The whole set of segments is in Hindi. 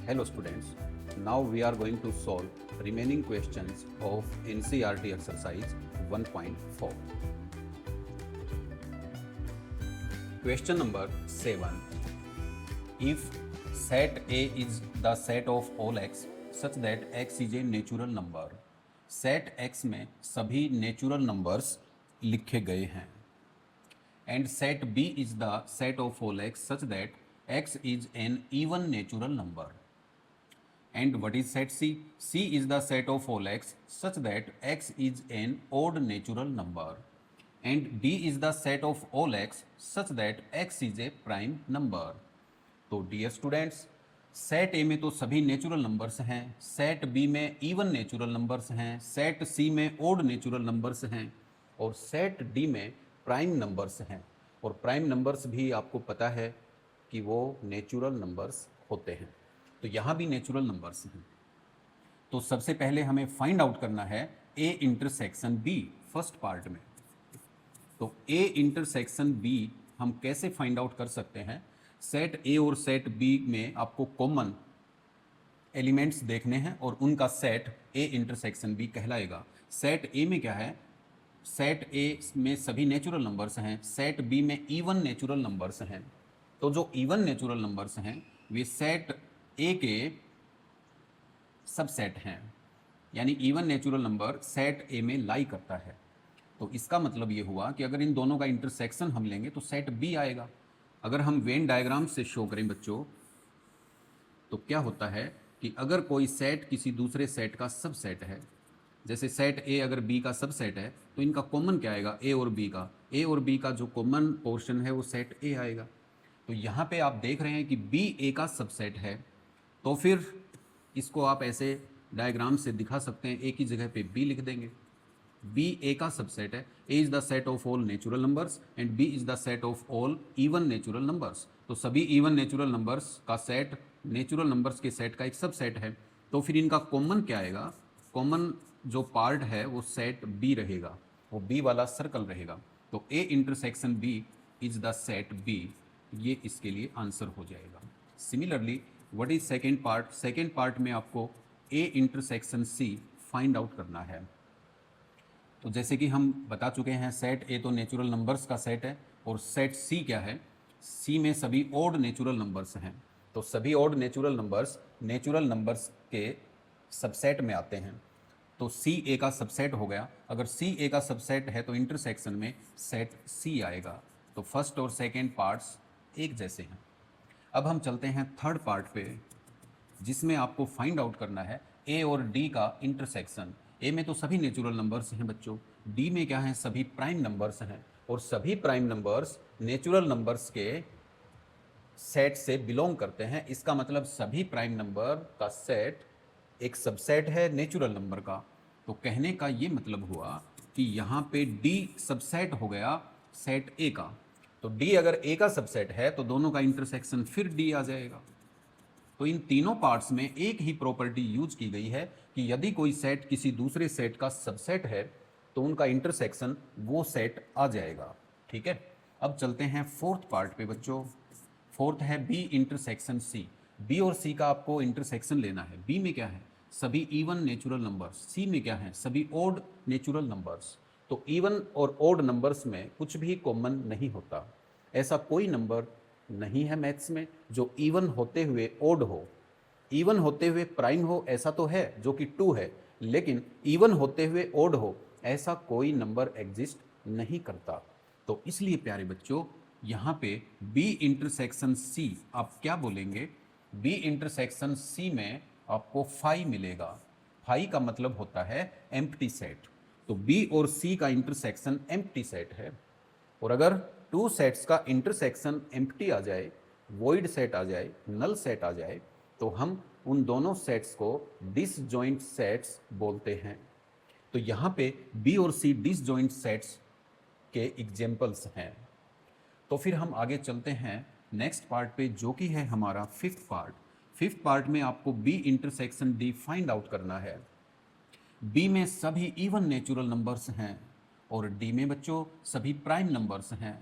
Hello students, now we are going to solve remaining questions of NCERT exercise 1.4. Question number 7. If set A is the set of all x such that x is a natural number, set x में सभी नेचुरल नंबर्स लिखे गए हैं and set B is the set of all x such that x is an even natural number. And what is set C? C is the set of all x such that x is an odd natural number. And D is the set of all x such that x is a prime number. तो डियर स्टूडेंट्स, सेट ए में तो सभी नेचुरल नंबर्स हैं, सेट बी में इवन नेचुरल नंबर्स हैं, सेट सी में ओड नेचुरल नंबर्स हैं और सेट डी में प्राइम नंबर्स हैं। और प्राइम नंबर्स भी आपको पता है कि वो नेचुरल नंबर्स होते हैं। तो यहाँ भी नेचुरल नंबर्स हैं। तो सबसे पहले हमें फाइंड आउट करना है A intersection B first part में। तो ए इंटरसेक्शन बी हम कैसे फाइंड आउट कर सकते हैं? सेट ए और सेट बी में आपको कॉमन एलिमेंट्स देखने हैं और उनका सेट ए इंटरसेक्शन बी कहलाएगा। सेट ए में क्या है? सेट ए में सभी नेचुरल नंबर्स हैं, सेट बी में इवन नेचुरल नंबर्स हैं। तो जो इवन नेचुरल नंबर्स हैं वे सेट ए के सबसेट हैं, यानी इवन नेचुरल नंबर सेट ए में लाई करता है। तो इसका मतलब ये हुआ कि अगर इन दोनों का इंटरसेक्शन हम लेंगे तो सेट बी आएगा। अगर हम वेन डायग्राम से शो करें बच्चों, तो क्या होता है कि अगर कोई सेट किसी दूसरे सेट का सबसेट है, जैसे सेट ए अगर बी का सबसेट है, तो इनका कॉमन क्या आएगा? ए और बी का। ए और बी का जो कॉमन पोर्शन है वो सेट ए आएगा। तो यहाँ पे आप देख रहे हैं कि बी ए का सबसेट है, तो फिर इसको आप ऐसे डायग्राम से दिखा सकते हैं, ए की जगह पे बी लिख देंगे। बी ए का सबसेट है, A is the set of all natural numbers and B is the set of all even natural numbers. तो सभी इवन नेचुरल नंबर्स का सेट नेचुरल नंबर्स के सेट का एक सबसेट है। तो फिर इनका कॉमन क्या आएगा? कॉमन जो पार्ट है वो सेट बी रहेगा, वो बी वाला सर्कल रहेगा। तो A intersection B is the set B, ये इसके लिए आंसर हो जाएगा। Similarly what is second part? Second part में आपको A intersection C find out करना है। तो जैसे कि हम बता चुके हैं, सेट ए तो नेचुरल नंबर्स का सेट है और सेट सी क्या है? सी में सभी ओड नेचुरल नंबर्स हैं। तो सभी ओड नेचुरल नंबर्स के सबसेट में आते हैं। तो सी ए का सबसेट हो गया। अगर सी ए का सबसेट है तो इंटरसेक्शन में सेट सी आएगा। तो फर्स्ट और सेकेंड पार्ट्स एक जैसे हैं। अब हम चलते हैं थर्ड पार्ट पे, जिसमें आपको फाइंड आउट करना है ए और डी का इंटरसेक्शन। ए में तो सभी नेचुरल नंबर्स हैं बच्चों, डी में क्या है? सभी प्राइम नंबर्स हैं और सभी प्राइम नंबर्स नेचुरल नंबर्स के सेट से बिलोंग करते हैं। इसका मतलब सभी प्राइम नंबर का सेट एक सबसेट है नेचुरल नंबर का। तो कहने का ये मतलब हुआ कि यहाँ पे डी सबसेट हो गया सेट ए का। तो डी अगर ए का सबसेट है तो दोनों का इंटरसेक्शन फिर डी आ जाएगा। तो इन तीनों पार्ट्स में एक ही प्रॉपर्टी यूज की गई है कि यदि कोई सेट किसी दूसरे सेट का सबसेट है तो उनका इंटरसेक्शन वो सेट आ जाएगा। ठीक है, अब चलते हैं फोर्थ पार्ट पे बच्चों। फोर्थ है बी इंटरसेक्शन सी। बी और सी का आपको इंटरसेक्शन लेना है। बी में क्या है? सभी इवन नेचुरल नंबर्स। सी में क्या है? सभी ओड नेचुरल नंबर्स। तो इवन और ओड नंबर्स में कुछ भी कॉमन नहीं होता। ऐसा कोई नंबर नहीं है मैथ्स में जो इवन होते हुए ओड हो। इवन होते हुए प्राइम हो ऐसा तो है, जो कि 2 है, लेकिन इवन होते हुए ओड हो ऐसा कोई नंबर एग्जिस्ट नहीं करता। तो इसलिए प्यारे बच्चों, यहाँ पे बी इंटरसेक्शन सी आप क्या बोलेंगे? बी इंटरसेक्शन सी में आपको फाई मिलेगा। फाई का मतलब होता है एम्प्टी सेट। तो बी और सी का इंटरसेक्शन एम्प्टी सेट है। और अगर 2 सेट्स का इंटरसेक्शन एम्प्टी आ जाए, वॉइड सेट आ जाए, नल सेट आ जाए, तो हम उन दोनों सेट्स को डिसजॉइंट सेट्स बोलते हैं। तो यहाँ पे बी और सी डिसजॉइंट सेट्स के एग्जाम्पल्स हैं। तो फिर हम आगे चलते हैं नेक्स्ट पार्ट पे, जो कि है हमारा फिफ्थ पार्ट। फिफ्थ पार्ट में आपको B intersection D find out करना है। बी में सभी इवन नेचुरल नंबर्स हैं और डी में बच्चों सभी प्राइम नंबर्स हैं।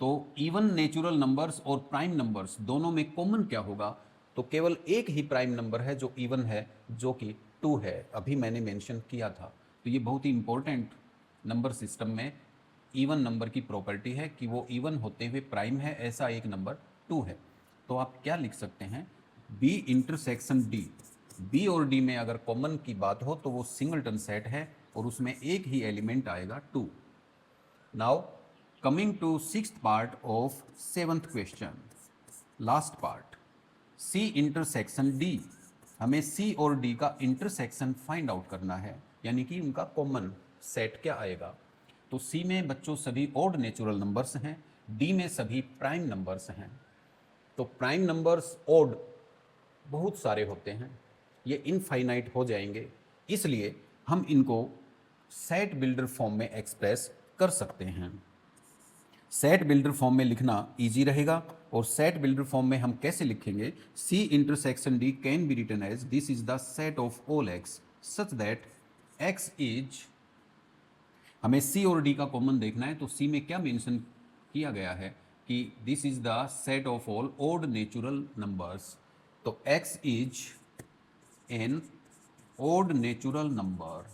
तो इवन नेचुरल नंबर्स और प्राइम नंबर्स दोनों में कॉमन क्या होगा? तो केवल एक ही प्राइम नंबर है जो इवन है, जो कि 2 है, अभी मैंने मेंशन किया था। तो ये बहुत ही इंपॉर्टेंट नंबर सिस्टम में इवन नंबर की प्रॉपर्टी है कि वो इवन होते हुए प्राइम है, ऐसा एक नंबर 2 है। तो आप क्या लिख सकते हैं, बी इंटरसेक्शन डी, बी और डी में अगर कॉमन की बात हो तो वो सिंगलटन सेट है और उसमें एक ही एलिमेंट आएगा 2। Now coming to 6th part of 7th question, last part, C intersection D. हमें सी और डी का इंटरसेक्शन फाइंड आउट करना है, यानी कि उनका कॉमन सेट क्या आएगा। तो सी में बच्चों सभी ऑड नेचुरल नंबर्स हैं, डी में सभी प्राइम नंबर्स हैं। तो प्राइम नंबर्स ऑड बहुत सारे होते हैं, ये इनफाइनाइट हो जाएंगे, इसलिए हम इनको सेट बिल्डर फॉर्म में एक्सप्रेस कर सकते हैं। सेट बिल्डर फॉर्म में लिखना इजी रहेगा, और सेट बिल्डर फॉर्म में हम कैसे लिखेंगे, C intersection D can be written as this is the set of all X such that X is, हमें सी और डी का कॉमन देखना है, तो सी में क्या मेंशन किया गया है कि this is the set of all odd natural numbers. तो x is an odd natural number,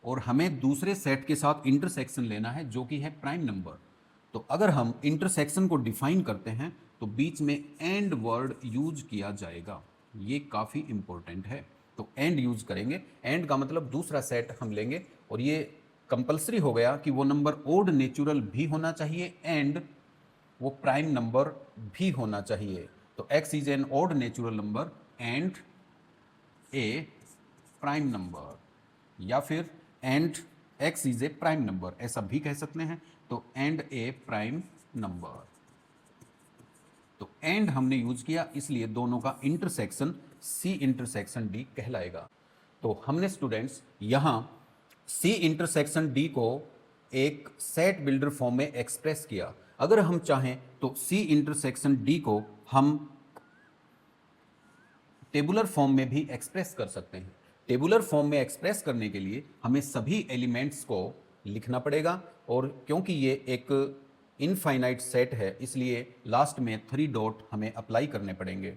और हमें दूसरे सेट के साथ इंटरसेक्शन लेना है जो कि है प्राइम नंबर। तो अगर हम इंटरसेक्शन को डिफाइन करते हैं तो बीच में एंड वर्ड यूज किया जाएगा, ये काफ़ी इंपॉर्टेंट है। तो एंड यूज करेंगे, एंड का मतलब दूसरा सेट हम लेंगे, और ये कंपलसरी हो गया कि वो नंबर ओड नेचुरल भी होना चाहिए एंड वो प्राइम नंबर भी होना चाहिए। तो x is an odd natural number and a prime number, या फिर and x is a prime number, ऐसा भी कह सकते हैं। तो एंड ए प्राइम नंबर, तो एंड हमने यूज किया, इसलिए दोनों का इंटरसेक्शन सी इंटरसेक्शन डी कहलाएगा। तो हमने स्टूडेंट्स यहां सी इंटरसेक्शन डी को एक सेट बिल्डर फॉर्म में एक्सप्रेस किया। अगर हम चाहें तो सी इंटरसेक्शन डी को हम टेबुलर फॉर्म में भी एक्सप्रेस कर सकते हैं। टेबुलर फॉर्म में एक्सप्रेस करने के लिए हमें सभी एलिमेंट्स को लिखना पड़ेगा, और क्योंकि ये एक इनफाइनाइट सेट है इसलिए लास्ट में 3 डॉट हमें अप्लाई करने पड़ेंगे।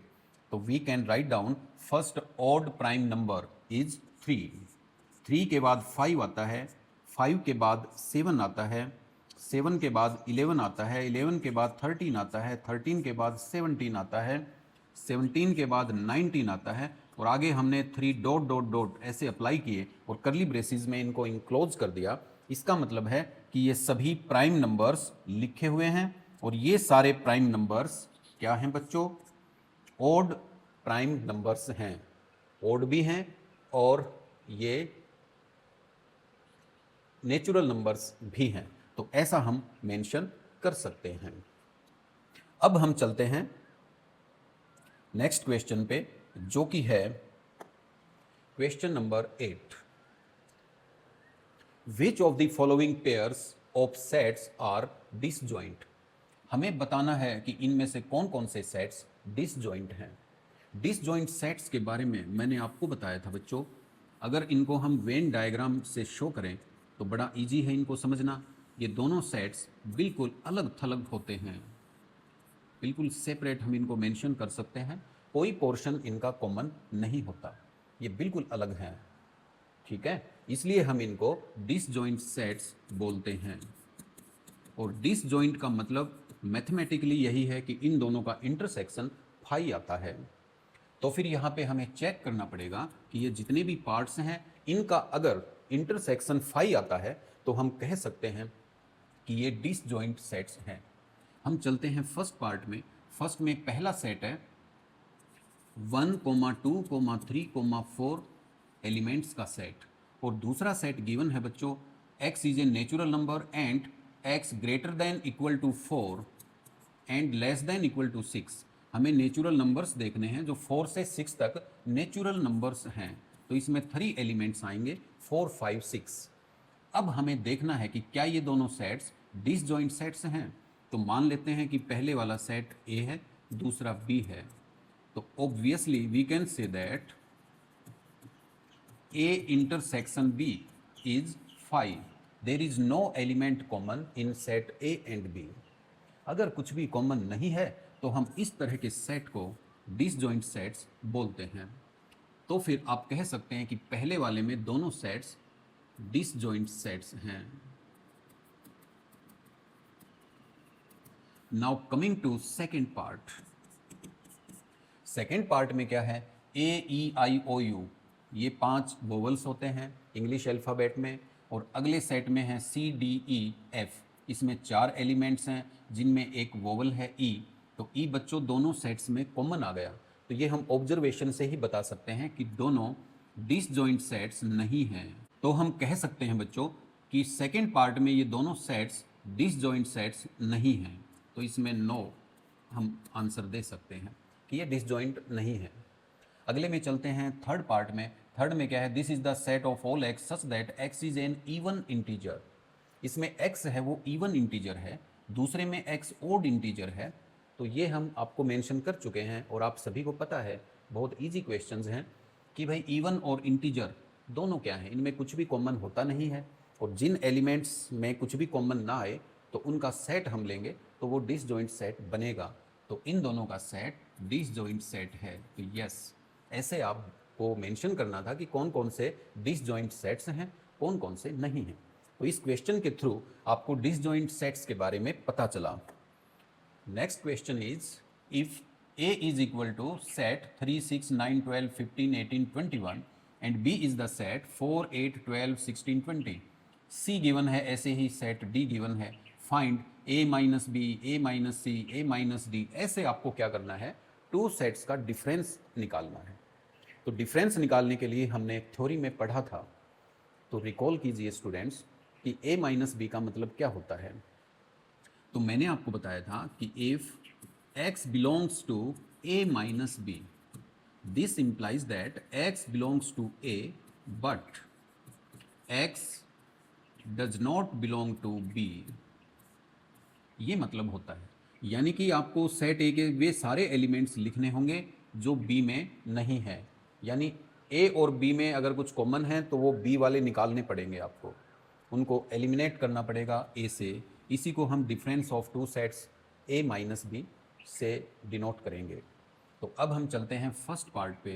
तो we can write down first odd prime number is 3, 3 के बाद 5 आता है, 5 के बाद 7 आता है, 7 के बाद 11 आता है, 11 के बाद 13 आता है, 13 के बाद 17 आता है, 17 के बाद 19 आता है, और आगे हमने 3 डॉट डॉट डॉट ऐसे अप्लाई किए और करली ब्रेसिस में इनको इंक्लोज कर दिया। इसका मतलब है कि ये सभी प्राइम नंबर्स लिखे हुए हैं, और ये सारे प्राइम नंबर्स क्या हैं बच्चों, ओड प्राइम नंबर्स हैं, ओड भी हैं और ये नेचुरल नंबर्स भी हैं। तो ऐसा हम मेंशन कर सकते हैं। अब हम चलते हैं नेक्स्ट क्वेश्चन पे, जो कि है question number 8। Which of the following pairs of sets are disjoint. हमें बताना है कि इनमें से कौन कौन से सेट्स डिसजॉइंट हैं। डिसजॉइंट सेट्स के बारे में मैंने आपको बताया था बच्चों, अगर इनको हम वेन डायग्राम से शो करें तो बड़ा इजी है इनको समझना। ये दोनों सेट्स बिल्कुल अलग थलग होते हैं, बिल्कुल सेपरेट हम इनको मेंशन कर सकते हैं, कोई पोर्शन इनका कॉमन नहीं होता, ये बिल्कुल अलग हैं, ठीक है। इसलिए हम इनको डिसजॉइंट सेट्स बोलते हैं। और डिसजॉइंट का मतलब मैथमेटिकली यही है कि इन दोनों का इंटरसेक्शन फाई आता है। तो फिर यहाँ पे हमें चेक करना पड़ेगा कि ये जितने भी पार्ट्स हैं इनका अगर इंटरसेक्शन फाई आता है तो हम कह सकते हैं कि ये डिसजॉइंट सेट्स हैं। हम चलते हैं फर्स्ट पार्ट में। फर्स्ट में पहला सेट है 1, 2, 3, 4 एलिमेंट्स का सेट, और दूसरा सेट गिवन है बच्चों x is a natural number and x greater than equal to 4 and less than equal to 6। हमें नेचुरल नंबर्स देखने हैं जो 4 से 6 तक नेचुरल नंबर्स हैं। तो इसमें 3 एलिमेंट्स आएंगे 4, 5, 6। अब हमें देखना है कि क्या ये दोनों सेट्स डिसजॉइंट सेट्स हैं। तो मान लेते हैं कि पहले वाला सेट A है, दूसरा B है। तो obviously we can say that A intersection B is 5. There is no element common in set A and B. अगर कुछ भी कॉमन नहीं है तो हम इस तरह के सेट को डिसजॉइंट सेट्स बोलते हैं। तो फिर आप कह सकते हैं कि पहले वाले में दोनों सेट्स डिसजॉइंट सेट्स हैं। Now coming to second part. Second part में क्या है, AEIOU, ये 5 वोवल्स होते हैं इंग्लिश अल्फ़ाबेट में, और अगले सेट में है CDEF, इसमें 4 एलिमेंट्स हैं जिनमें एक वोवल है E। तो E बच्चों दोनों सेट्स में कॉमन आ गया, तो ये हम ऑब्जर्वेशन से ही बता सकते हैं कि दोनों डिसजॉइंट सेट्स नहीं हैं। तो हम कह सकते हैं बच्चों कि सेकेंड पार्ट में ये दोनों सेट्स डिसजॉइंट सेट्स नहीं हैं, तो इसमें नो हम आंसर दे सकते हैं कि ये डिसजॉइंट नहीं है। अगले में चलते हैं थर्ड पार्ट में। थर्ड में क्या है, this is the set of all X such that X is N even integer. इसमें एक्स है वो इवन इंटीजर है, दूसरे में एक्स ओड इंटीजर है। तो ये हम आपको मेंशन कर चुके हैं और आप सभी को पता है, बहुत इजी क्वेश्चंस हैं कि भाई इवन और इंटीजर दोनों क्या हैं, इनमें कुछ भी कॉमन होता नहीं है, और जिन एलिमेंट्स में कुछ भी कॉमन ना आए तो उनका सेट हम लेंगे तो वो डिसजॉइंट सेट बनेगा। तो इन दोनों का सेट डिसजॉइंट सेट है। तो यस, ऐसे आपको मेंशन करना था कि कौन कौन से डिसजॉइंट सेट्स हैं, कौन कौन से नहीं हैं। तो इस क्वेश्चन के थ्रू आपको डिसजॉइंट सेट्स के बारे में पता चला। Next question is, if A is equal to set 3, 6, 9, 12, 15, 18, 21 and B is the set 4, 8, 12, 16, 20. C given है, ऐसे ही set D given है। Find A minus B, A minus C, A minus D। ऐसे आपको क्या करना है, 2 सेट्स का डिफरेंस निकालना है। तो डिफरेंस निकालने के लिए हमने एक थ्योरी में पढ़ा था, तो रिकॉल कीजिए स्टूडेंट्स कि A माइनस B का मतलब क्या होता है। तो मैंने आपको बताया था कि if x belongs to A minus B, this implies that x belongs to A but x does not belong to B। ये मतलब होता है, यानी कि आपको सेट A के वे सारे एलिमेंट्स लिखने होंगे जो B में नहीं है, यानी A और B में अगर कुछ कॉमन है तो वो B वाले निकालने पड़ेंगे, आपको उनको एलिमिनेट करना पड़ेगा A से। इसी को हम difference of 2 sets A minus B से डिनोट करेंगे। तो अब हम चलते हैं फर्स्ट पार्ट पे।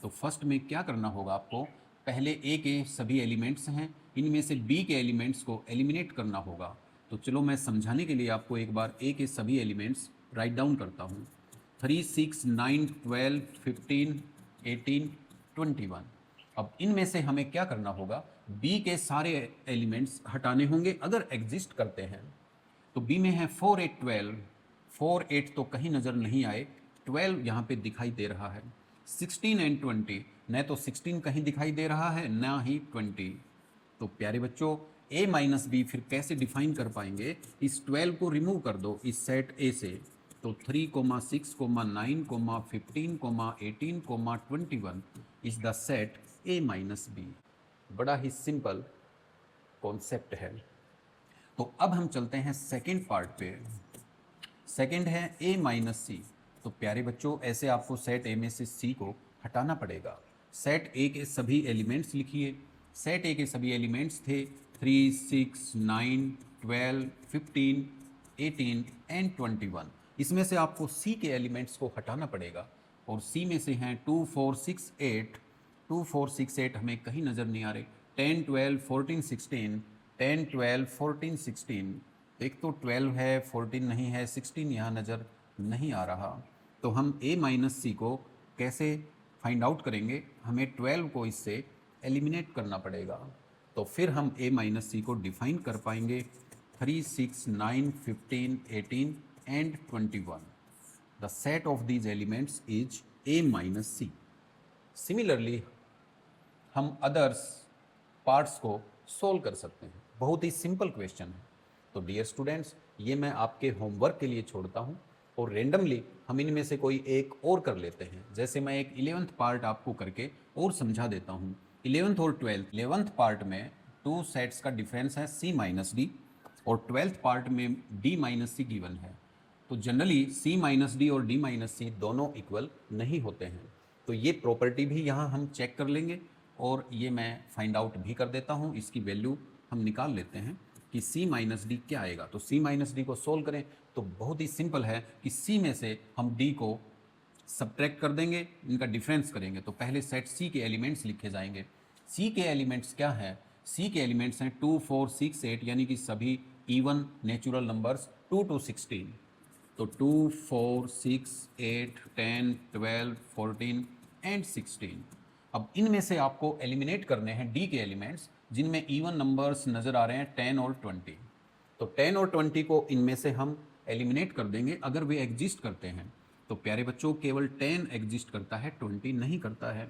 तो फर्स्ट में क्या करना होगा आपको, पहले A के सभी एलिमेंट्स हैं, इनमें से B के एलिमेंट्स को एलिमिनेट करना होगा। तो चलो मैं समझाने के लिए आपको एक बार A के सभी एलिमेंट्स राइट डाउन करता हूँ। 3, 6, 9, 12, 15, 18, 21। अब इनमें से हमें क्या करना होगा, B के सारे एलिमेंट्स हटाने होंगे अगर एग्जिस्ट करते हैं। तो B में है 4, 8, 12। 4, 8 तो कहीं नज़र नहीं आए, 12 यहाँ पे दिखाई दे रहा है। 16 एंड 20, न तो 16 कहीं दिखाई दे रहा है ना ही 20। तो प्यारे बच्चों, A माइनस B फिर कैसे डिफाइन कर पाएंगे, इस 12 को रिमूव कर दो इस सेट A से। तो 3, 6, 9, 15, 18, 21 is the set A minus B। बड़ा ही सिंपल कॉन्सेप्ट है। तो अब हम चलते हैं सेकेंड पार्ट पे। सेकेंड है A माइनस C। तो प्यारे बच्चों, ऐसे आपको सेट A में से C को हटाना पड़ेगा। सेट A के सभी एलिमेंट्स लिखिए। सेट A के सभी एलिमेंट्स थे 3, 6, 9, 12, 15, 18 एंड 21। इसमें से आपको C के एलिमेंट्स को हटाना पड़ेगा, और C में से हैं 2, 4, 6, 8। 2, 4, 6, 8 हमें कहीं नज़र नहीं आ रहे। 10, 12, 14, 16, 10, 12, 14, 16। एक तो 12 है, 14 नहीं है, 16 यहाँ नज़र नहीं आ रहा। तो हम A माइनस C को कैसे फाइंड आउट करेंगे, हमें 12 को इससे एलिमिनेट करना पड़ेगा। तो फिर हम A माइनस C को डिफाइन कर पाएंगे 3, 6, 9, 15, 18 and 21। The set of these elements is A minus C। Similarly हम अदर्स पार्ट्स को सोल्व कर सकते हैं। बहुत ही सिंपल क्वेश्चन है। तो डियर स्टूडेंट्स, ये मैं आपके होमवर्क के लिए छोड़ता हूँ, और रेंडमली हम इनमें से कोई एक और कर लेते हैं। जैसे मैं एक 11th पार्ट आपको करके और समझा देता हूँ। 11th और 12th, 11th पार्ट में 2 सेट्स का डिफरेंस है C माइनस D, और 12th पार्ट में D माइनस C गिवन है। तो जनरली C माइनस D और D माइनस C दोनों इक्वल नहीं होते हैं। तो ये प्रॉपर्टी भी यहाँ हम चेक कर लेंगे, और ये मैं फाइंड आउट भी कर देता हूँ। इसकी वैल्यू हम निकाल लेते हैं। कि c माइनस डी क्या आएगा। तो c माइनस डी को सोल्व करें तो बहुत ही सिंपल है कि c में से हम d को सब्ट्रैक्ट कर देंगे, इनका डिफरेंस करेंगे। तो पहले सेट c के एलिमेंट्स लिखे जाएंगे। c के एलिमेंट्स क्या है? c के एलिमेंट्स हैं 2, 4, 6, 8 यानी कि सभी इवन नेचुरल नंबर्स 2 to 16। तो 2, 4, 6, 8, 10, 12, 14 एंड 16। अब इनमें से आपको एलिमिनेट करने हैं डी के एलिमेंट्स जिनमें इवन नंबर्स नज़र आ रहे हैं 10 और 20। तो 10 और 20 को इनमें से हम एलिमिनेट कर देंगे अगर वे एग्जिस्ट करते हैं। तो प्यारे बच्चों केवल 10 एग्जिस्ट करता है, 20 नहीं करता है।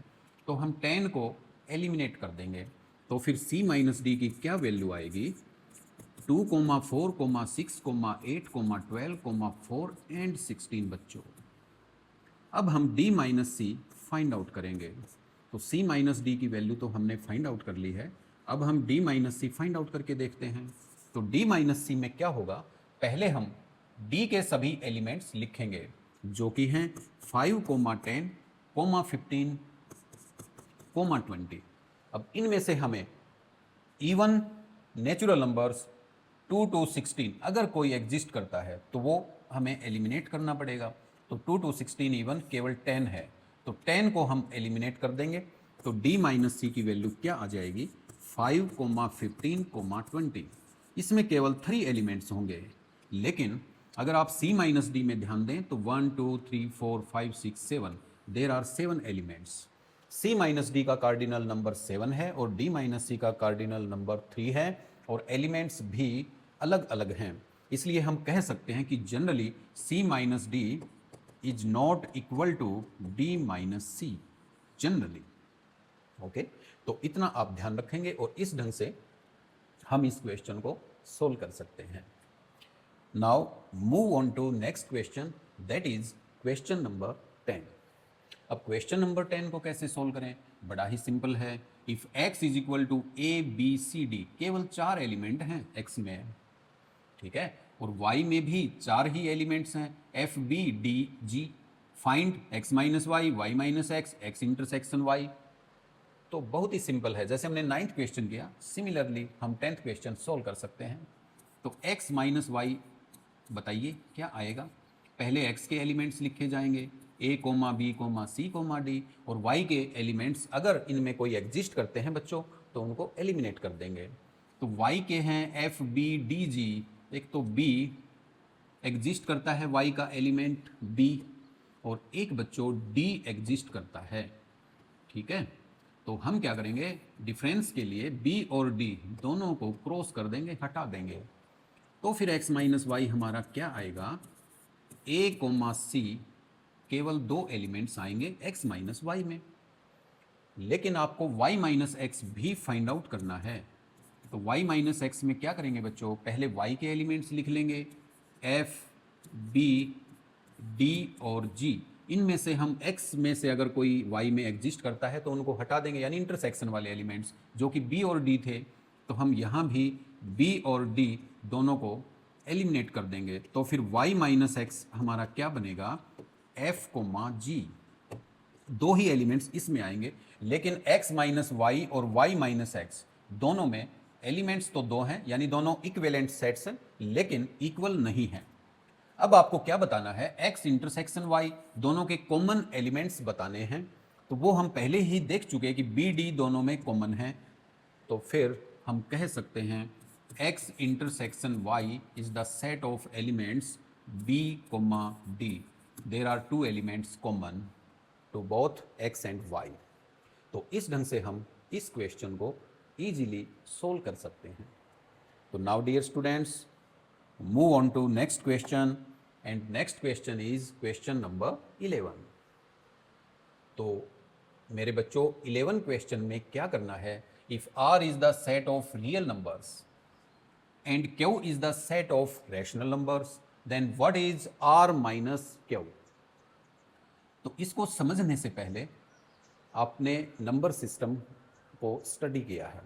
तो हम 10 को एलिमिनेट कर देंगे। तो फिर c माइनस डी की क्या वैल्यू आएगी? 2, 4, 6, 8, 12, 4 एंड 16 बच्चों। अब हम d माइनस सी फाइंड आउट करेंगे। तो c माइनस डी की वैल्यू तो हमने फाइंड आउट कर ली है। अब हम d माइनस सी फाइंड आउट करके देखते हैं। तो d माइनस सी में क्या होगा? पहले हम d के सभी एलिमेंट्स लिखेंगे जो कि हैं 5, 10, 15, 20। अब इनमें से हमें इवन नेचुरल नंबर्स 2 to 16 अगर कोई एग्जिस्ट करता है तो वो हमें एलिमिनेट करना पड़ेगा। तो 2 to 16 इवन केवल 10 है, तो 10 को हम एलिमिनेट कर देंगे। तो d माइनस सी की वैल्यू क्या आ जाएगी? 5, 15, 20। इसमें केवल 3 एलिमेंट्स होंगे, लेकिन अगर आप c माइनस डी में ध्यान दें तो 1, 2, 3, 4, 5, 6, 7 there are 7 elements. c minus D का कार्डिनल नंबर 7 है और d माइनस सी का कार्डिनल नंबर 3 है और एलिमेंट्स भी अलग अलग हैं। इसलिए हम कह सकते हैं कि generally c minus D is not equal to d minus C generally. Okay, तो इतना आप ध्यान रखेंगे और इस ढंग से हम इस क्वेश्चन को सोल्व कर सकते हैं। Now move on to next question, that is question number 10। अब क्वेश्चन नंबर 10 को कैसे सोल्व करें? बड़ा ही सिंपल है। If x is equal to a b c d, केवल 4 एलिमेंट हैं x में, ठीक है, और y में भी 4 ही एलिमेंट्स हैं f b d g। Find x minus Y, Y minus X, x intersection y। तो बहुत ही सिंपल है, जैसे हमने 9th क्वेश्चन किया सिमिलरली हम 10th क्वेश्चन सोल्व कर सकते हैं। तो x माइनस वाई बताइए क्या आएगा? पहले x के एलिमेंट्स लिखे जाएंगे a, b, c, d, और y के एलिमेंट्स अगर इनमें कोई एग्जिस्ट करते हैं बच्चों तो उनको एलिमिनेट कर देंगे। तो y के हैं f b d g, एक तो b एग्जिस्ट करता है y का एलिमेंट b, और एक बच्चों d एग्जिस्ट करता है, ठीक है। तो हम क्या करेंगे? डिफरेंस के लिए b और d दोनों को क्रॉस कर देंगे, हटा देंगे। तो फिर x माइनस वाई हमारा क्या आएगा? a, c केवल 2 एलिमेंट्स आएंगे x माइनस वाई में, लेकिन आपको y माइनस एक्स भी फाइंड आउट करना है। तो y माइनस एक्स में क्या करेंगे बच्चों? पहले y के एलिमेंट्स लिख लेंगे f, b, d और g। इनमें से हम x में से अगर कोई y में एग्जिस्ट करता है तो उनको हटा देंगे, यानी इंटरसेक्शन वाले एलिमेंट्स जो कि b और d थे। तो हम यहाँ भी b और d दोनों को एलिमिनेट कर देंगे। तो फिर y माइनस एक्स हमारा क्या बनेगा? f, g। 2 ही एलिमेंट्स इसमें आएंगे, लेकिन x माइनस वाई और y माइनस एक्स दोनों में एलिमेंट्स तो 2 हैं, यानी दोनों इक्विवेलेंट सेट्स हैं, लेकिन इक्वल नहीं हैं। अब आपको क्या बताना है? x इंटरसेक्शन y दोनों के कॉमन एलिमेंट्स बताने हैं। तो वो हम पहले ही देख चुके हैं कि b d दोनों में कॉमन है। तो फिर हम कह सकते हैं x intersection y is the set of elements b, d। There are 2 elements common to both x and y। तो इस ढंग से हम इस क्वेश्चन को इजीली सोल्व कर सकते हैं। तो now dear students, move on to next question, and next question is question number 11। तो मेरे बच्चों 11 क्वेश्चन में क्या करना है? If r is the set of real numbers and q is the set of rational numbers, then what is r minus q? तो इसको समझने से पहले आपने नंबर सिस्टम को स्टडी किया है।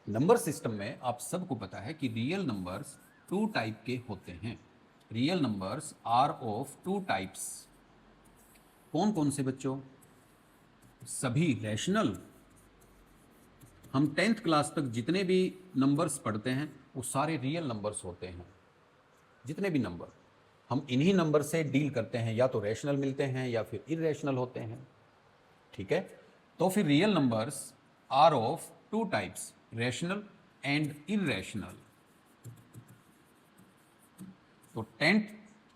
नंबर सिस्टम में आप सबको पता है कि रियल नंबर्स 2 टाइप के होते हैं। Real numbers are of 2 types. कौन कौन से बच्चों? सभी रैशनल। हम 10th क्लास तक जितने भी नंबर्स पढ़ते हैं वो सारे रियल नंबर्स होते हैं। जितने भी नंबर, हम इन्हीं नंबर से डील करते हैं, या तो रैशनल मिलते हैं या फिर इरेशनल होते हैं। ठीक है, तो फिर real numbers are of two types, rational and irrational. तो 10th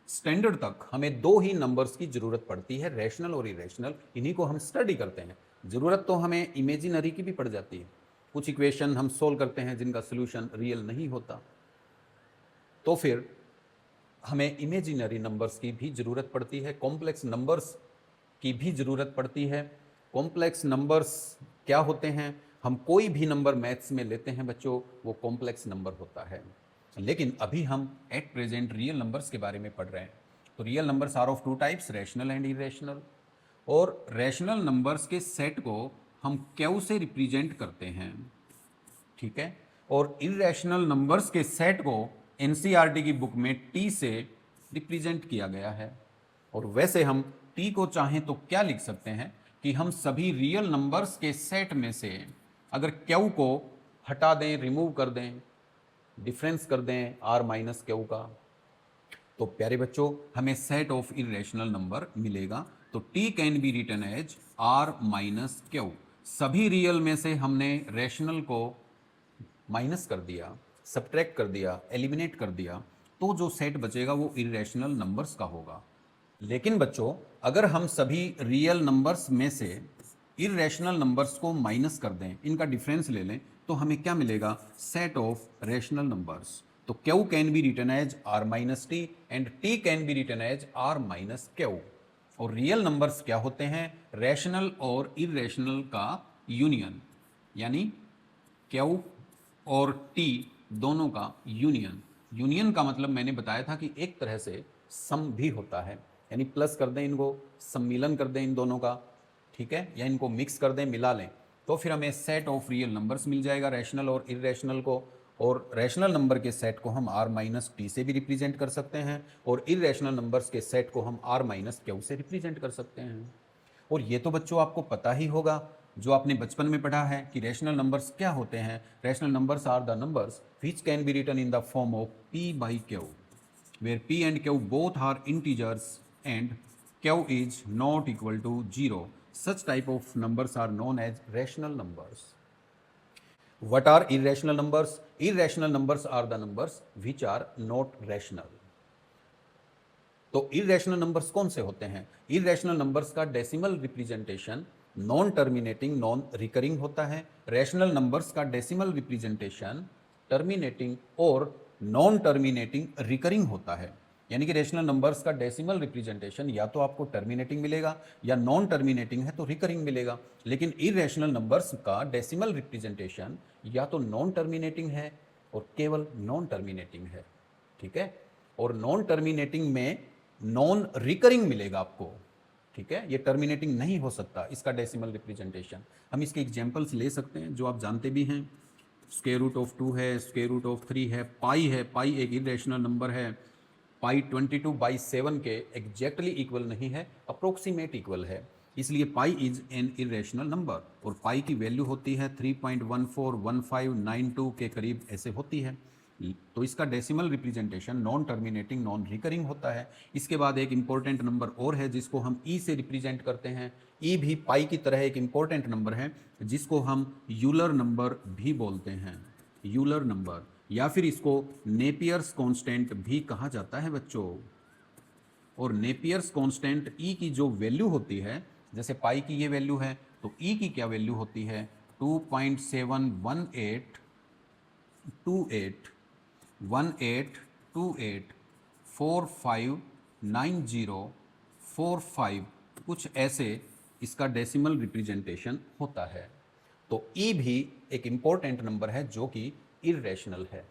स्टैंडर्ड तक हमें दो ही नंबर्स की जरूरत पड़ती है, रैशनल और इरेशनल। इन्हीं को हम स्टडी करते हैं। जरूरत तो हमें इमेजिनरी की भी पड़ जाती है, कुछ इक्वेशन हम सोल्व करते हैं जिनका सोल्यूशन रियल नहीं होता, तो फिर हमें इमेजिनरी नंबर्स की भी जरूरत पड़ती है, कॉम्प्लेक्स नंबर्स की भी जरूरत पड़ती है। कॉम्प्लेक्स नंबर्स क्या होते हैं? हम कोई भी नंबर मैथ्स में लेते हैं बच्चों, वो कॉम्प्लेक्स नंबर होता है। लेकिन अभी हम एट प्रेजेंट रियल नंबर्स के बारे में पढ़ रहे हैं। तो real numbers are of two types, rational and irrational. और रैशनल नंबर्स के सेट को हम क्यू से रिप्रेजेंट करते हैं। ठीक है, और इरेशनल नंबर्स के सेट को एनसीईआरटी की बुक में टी से रिप्रेजेंट किया गया है। और वैसे हम टी को चाहें तो क्या लिख सकते हैं कि हम सभी रियल नंबर्स के सेट में से अगर क्यू को हटा दें, रिमूव कर दें, डिफरेंस कर दें आर माइनस क्यू का, तो प्यारे बच्चों हमें सेट ऑफ इरेशनल नंबर मिलेगा। तो T can be written as are minus Q. सभी रियल में से हमने रैशनल को माइनस कर दिया, सब्ट्रैक्ट कर दिया, एलिमिनेट कर दिया, तो जो सेट बचेगा वो इरेशनल नंबर्स का होगा। लेकिन बच्चों अगर हम सभी रियल नंबर्स में से इरेशनल नंबर्स को माइनस कर दें, इनका डिफरेंस ले लें, तो हमें क्या मिलेगा? Set of rational numbers. तो q can be written as are minus t and t can be written as are minus q. और रियल नंबर्स क्या होते हैं? रैशनल और इरेशनल का यूनियन, यानी क्यू और टी दोनों का यूनियन। यूनियन का मतलब मैंने बताया था कि एक तरह से सम भी होता है, यानी प्लस कर दें इनको, सम्मिलन कर दें इन दोनों का, ठीक है, या इनको मिक्स कर दें, मिला लें, तो फिर हमें सेट ऑफ रियल नंबर्स मिल जाएगा, रैशनल और इरेशनल को। और रैशनल नंबर के सेट को हम आर माइनस टी से भी रिप्रेजेंट कर सकते हैं, और इरेशनल नंबर्स के सेट को हम आर माइनस क्यू से रिप्रेजेंट कर सकते हैं। और ये तो बच्चों आपको पता ही होगा, जो आपने बचपन में पढ़ा है कि रैशनल नंबर्स क्या होते हैं। Rational numbers are the numbers which can be written in the form of p by Q, where p and q both are integers and q is not equal to 0. Such type of numbers are known as rational numbers. What are irrational numbers? Irrational numbers are the numbers which are not rational. तो इरेशनल नंबर्स कौन से होते हैं? इरेशनल नंबर्स का decimal representation non terminating, non recurring होता है। रैशनल नंबर्स का डेसिमल रिप्रेजेंटेशन टर्मिनेटिंग और नॉन टर्मिनेटिंग रिकरिंग होता है। यानी कि रैशनल नंबर्स का डेसिमल रिप्रेजेंटेशन या तो आपको टर्मिनेटिंग मिलेगा, या नॉन टर्मिनेटिंग है तो रिकरिंग मिलेगा। लेकिन इरेशनल नंबर्स का डेसिमल रिप्रेजेंटेशन या तो नॉन टर्मिनेटिंग है और केवल नॉन टर्मिनेटिंग है। ठीक है, और नॉन टर्मिनेटिंग में नॉन रिकरिंग मिलेगा आपको। ठीक है, ये टर्मिनेटिंग नहीं हो सकता इसका डेसिमल रिप्रेजेंटेशन। हम इसके एग्जांपल्स ले सकते हैं जो आप जानते भी हैं। स्क्वायर रूट ऑफ 2 है, स्क्वायर रूट ऑफ 3 है, पाई है, पाई एक इरेशनल नंबर है। पाई 22/7 के एग्जैक्टली इक्वल नहीं है, अप्रोक्सीमेट इक्वल है, इसलिए pi is an irrational number. और पाई की वैल्यू होती है 3.141592 के करीब ऐसे होती है। तो इसका decimal representation non terminating, non recurring होता है। इसके बाद एक इंपॉर्टेंट नंबर और है जिसको हम ई से रिप्रेजेंट करते हैं। ई भी पाई की तरह एक इंपॉर्टेंट नंबर है जिसको हम यूलर नंबर भी बोलते हैं, यूलर नंबर, या फिर इसको नेपियर्स कांस्टेंट भी कहा जाता है बच्चों। और नेपियर्स कांस्टेंट ई की जो वैल्यू होती है, जैसे पाई की ये वैल्यू है, तो ई की क्या वैल्यू होती है? 2.718828459045, कुछ ऐसे इसका डेसिमल रिप्रेजेंटेशन होता है। तो ई भी एक इंपॉर्टेंट नंबर है जो कि इरेशनल है।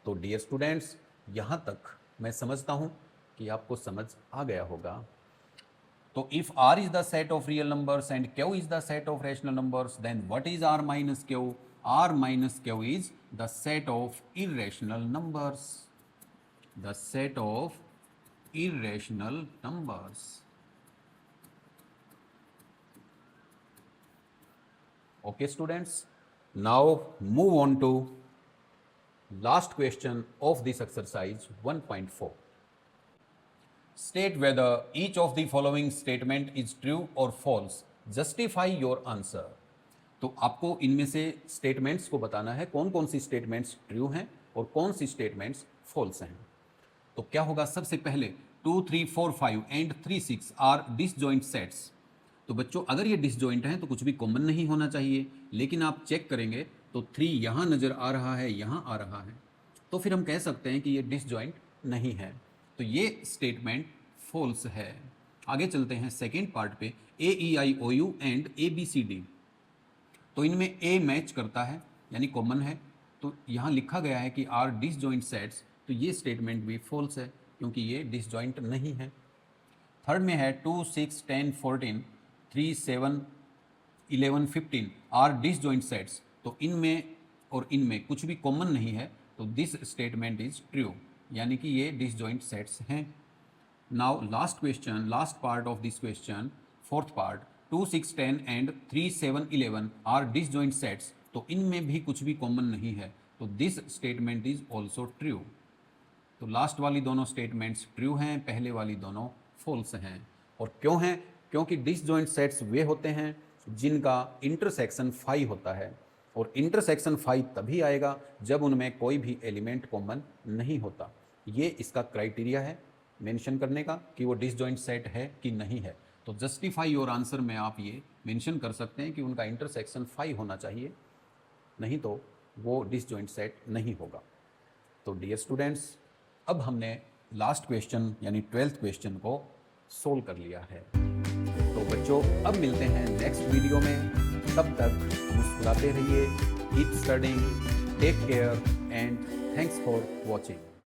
तो डियर स्टूडेंट्स, यहाँ तक मैं समझता हूँ कि आपको समझ आ गया होगा। तो if R is the set of real numbers and Q is the set of rational numbers, then what is R minus Q? R minus Q is the set of irrational numbers. The set of irrational numbers. Okay students, now move on to last question of this exercise 1.4. State whether each of the following statement is true or false. Justify your answer. तो आपको इनमें से स्टेटमेंट्स को बताना है कौन कौन सी स्टेटमेंट्स ट्रू हैं और कौन सी स्टेटमेंट्स फॉल्स हैं. तो क्या होगा, सबसे पहले 2, 3, 4, 5 एंड 3, 6 आर डिसजॉइंट सेट्स. तो बच्चों अगर ये डिसजॉइंट हैं तो कुछ भी कॉमन नहीं होना चाहिए, लेकिन आप चेक करेंगे तो 3 यहाँ नज़र आ रहा है, यहाँ आ रहा है, तो फिर हम कह सकते हैं कि ये डिसजॉइंट नहीं है. तो ये स्टेटमेंट फॉल्स है. आगे चलते हैं सेकेंड पार्ट पे. AEIOU and ABCD. तो इनमें A मैच करता है यानी कॉमन है, तो यहाँ लिखा गया है कि आर डिसजॉइंट सेट्स. तो ये स्टेटमेंट भी फॉल्स है क्योंकि ये डिसजॉइंट नहीं है. थर्ड में है 2, 6, 10, 14, 3, 7, 11, 15 आर डिसजॉइंट सेट्स. तो इनमें और इनमें कुछ भी कॉमन नहीं है, तो दिस स्टेटमेंट इज ट्रू, यानी कि ये डिसजॉइंट सेट्स हैं. Now last question, last part of this question, fourth part. 2, 6, 10 and 3, 7, 11 are disjoint sets. तो इनमें भी कुछ भी कॉमन नहीं है, तो this statement is also true. तो लास्ट वाली दोनों स्टेटमेंट्स ट्रू हैं, पहले वाली दोनों फॉल्स हैं. और क्यों हैं? क्योंकि डिसजॉइंट सेट्स वे होते हैं जिनका इंटरसेक्शन 5 होता है, और इंटरसेक्शन 5 तभी आएगा जब उनमें कोई भी एलिमेंट कॉमन नहीं होता. ये इसका क्राइटेरिया है मेंशन करने का कि वो डिसजॉइंट सेट है कि नहीं है. तो जस्टिफाई योर आंसर में आप ये मेंशन कर सकते हैं कि उनका इंटरसेक्शन 5 होना चाहिए, नहीं तो वो डिसजॉइंट सेट नहीं होगा. तो डियर स्टूडेंट्स, अब हमने लास्ट क्वेश्चन यानी 12th क्वेश्चन को सोल्व कर लिया है. तो बच्चों अब मिलते हैं नेक्स्ट वीडियो में. तब तक मुस्कुराते रहिए, keep studying, take care and thanks for watching.